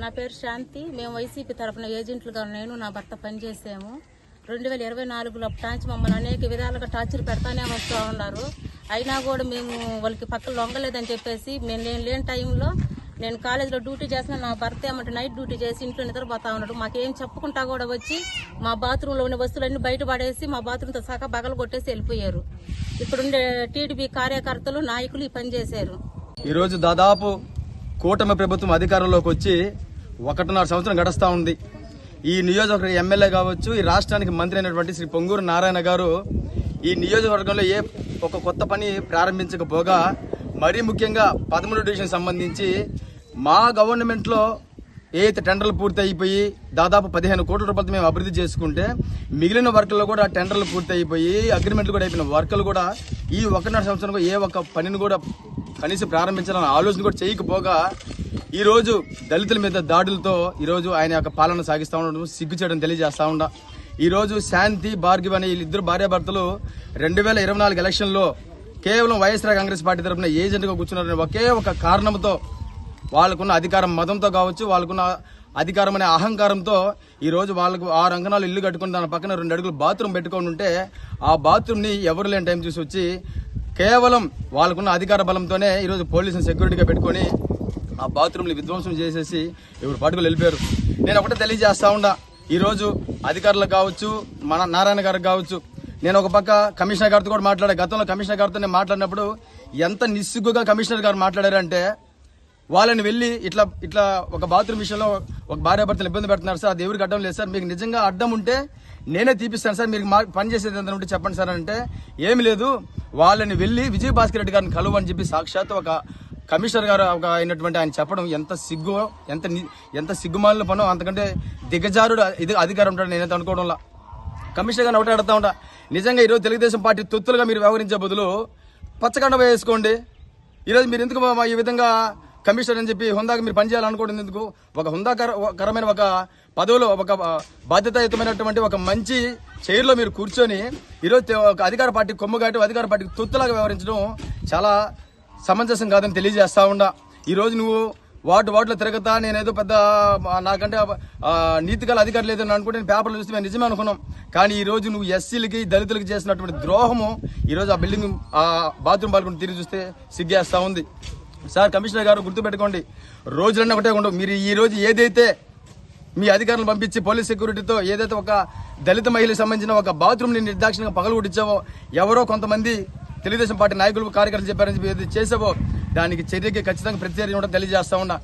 నా పేరు శాంతి. మేము వైసీపీ తరఫున ఏజెంట్లుగా నేను నా భర్త పనిచేసాము. 2024లో టార్చ్ మమ్మల్ని అనేక విధాలుగా టార్చర్ పెడతానే వస్తూ ఉన్నారు. అయినా కూడా మేము వాళ్ళకి పక్కన లొంగలేదని చెప్పేసి నేను లేని టైంలో నేను కాలేజీలో డ్యూటీ చేసిన నా భర్త ఏమంటే నైట్ డ్యూటీ చేసి ఇంట్లో నిద్రపోతా ఉన్నాడు. మాకేం చెప్పుకుంటా కూడా వచ్చి మా బాత్రూంలో ఉన్న వస్తువులన్నీ బయట పడేసి మా బాత్రూంతో సహా బగలు కొట్టేసి వెళ్ళిపోయారు. ఇప్పుడుండే టీడీపీ కార్యకర్తలు నాయకులు ఈ పని చేశారు. ఈరోజు దాదాపు కూటమి ప్రభుత్వం అధికారంలోకి వచ్చి 1.5 సంవత్సరం గడుస్తూ ఉంది. ఈ నియోజకవర్గ ఎమ్మెల్యే కావచ్చు, ఈ రాష్ట్రానికి మంత్రి అయినటువంటి శ్రీ పొంగూరు నారాయణ గారు ఈ నియోజకవర్గంలో ఒక కొత్త పని ప్రారంభించకపోగా, మరీ ముఖ్యంగా 13 డివిజన్ సంబంధించి మా గవర్నమెంట్లో ఏదైతే టెండర్లు పూర్తి అయిపోయి దాదాపు 15 కోట్ల రూపాయలతో మేము అభివృద్ధి చేసుకుంటే, మిగిలిన వర్కుల్లో కూడా టెండర్లు పూర్తి అయిపోయి అగ్రిమెంట్లు కూడా అయిపోయిన వర్కులు కూడా ఈ 1.5 సంవత్సరంలో ఏ ఒక్క పనిని కూడా కనీసం ప్రారంభించాలన్న ఆలోచన కూడా చేయకపోగా ఈరోజు దళితుల మీద దాడులతో ఈరోజు ఆయన యొక్క పాలన సాగిస్తూ ఉండడం సిగ్గు చేయడం తెలియజేస్తా ఉండా. ఈరోజు శాంతి, భార్గవి అనే వీళ్ళిద్దరు భార్యాభర్తలు 2024 ఎలక్షన్లో కేవలం వైఎస్ఆర్ కాంగ్రెస్ పార్టీ తరఫున ఏజెంట్గా కూర్చున్నారనే ఒకే ఒక కారణంతో, వాళ్ళకున్న అధికారం మతంతో కావచ్చు, వాళ్ళకున్న అధికారం అనే అహంకారంతో ఈరోజు వాళ్ళకు 6 అంకణాలు ఇల్లు కట్టుకుని దాని పక్కన 2 అడుగులు బాత్రూమ్ పెట్టుకొని ఉంటే, ఆ బాత్రూమ్ని ఎవరు లేని టైం చూసి వచ్చి కేవలం వాళ్ళకున్న అధికార బలంతోనే ఈరోజు పోలీసులు సెక్యూరిటీగా పెట్టుకొని ఆ బాత్రూమ్ని విధ్వంసం చేసేసి ఎవరు పాటుకులు వెళ్ళిపోయారు. నేను ఒకటే తెలియజేస్తా ఉండా, ఈరోజు అధికారులకు కావచ్చు, మన నారాయణ గారికి కావచ్చు, నేను ఒక పక్క కమిషనర్ గారితో కూడా మాట్లాడే. గతంలో కమిషనర్ గారితో నేను మాట్లాడినప్పుడు ఎంత నిస్సిగ్గుగా కమిషనర్ గారు మాట్లాడారంటే, వాళ్ళని వెళ్ళి ఇట్లా ఒక బాత్రూమ్ విషయంలో ఒక భార్యాభర్తలు ఇబ్బంది పెడుతున్నారు సార్, అది ఎవరికి అడ్డం లేదు సార్, మీకు నిజంగా అడ్డం ఉంటే నేనే తీపిస్తాను సార్, మీరు పని చేసేది ఎంత ఉంటే చెప్పండి సార్ అంటే, ఏమి లేదు వాళ్ళని వెళ్ళి విజయభాస్కర్ రెడ్డి గారిని కలువని చెప్పి సాక్షాత్ ఒక కమిషనర్ గారు అయినటువంటి ఆయన చెప్పడం ఎంత సిగ్గు, ఎంత సిగ్గుమాలిన పనో, అంతకంటే దిగజారుడు అధికారం ఉంటాడు నేనైతే అనుకోవడంలా. కమిషనర్ గారిని ఒకటే అడుగుతా ఉంటా, నిజంగా ఈరోజు తెలుగుదేశం పార్టీ తొత్తులుగా మీరు వ్యవహరించే బదులు పచ్చకండ వేసుకోండి. ఈరోజు మీరు ఎందుకు ఈ విధంగా కమిషనర్ అని చెప్పి హుందాగా మీరు పనిచేయాలనుకోవడం ఎందుకు? ఒక హుందాకరమైన ఒక పదవిలో ఒక బాధ్యతాయుతమైనటువంటి ఒక మంచి చైర్లో మీరు కూర్చొని ఈరోజు ఒక అధికార పార్టీ కొమ్ముగాటి అధికార పార్టీకి తొత్తులాగా వ్యవహరించడం చాలా సమంజసం కాదని తెలియజేస్తా ఉండా. ఈరోజు నువ్వు వార్డులో తిరగతా నేనేదో పెద్ద నాకంటే నీతిగల అధికారులు లేదని అనుకుంటే పేపర్లు చూస్తే మేము నిజమే అనుకున్నాం. కానీ ఈరోజు నువ్వు ఎస్సీలకి దళితులకి చేసినటువంటి ద్రోహము ఈరోజు ఆ బిల్డింగ్ ఆ బాత్రూమ్ పాల్గొని తిరిగి చూస్తే సిగ్గేస్తా ఉంది. సార్ కమిషనర్ గారు గుర్తుపెట్టుకోండి, రోజులన్నీ ఒకటే ఉండవు. మీరు ఈ రోజు ఏదైతే మీ అధికారులను పంపించి పోలీస్ సెక్యూరిటీతో ఏదైతే ఒక దళిత మహిళకు సంబంధించిన ఒక బాత్రూమ్ని నిర్దాక్షిణంగా పగలగొట్టించావో, ఎవరో కొంతమంది తెలుగుదేశం పార్టీ నాయకులు కార్యకర్తలు చెప్పారని చెప్పి ఏదైతే చేసావో దానికి చర్యకి ఖచ్చితంగా ప్రతిచర్య కూడా తెలియజేస్తా ఉన్నా.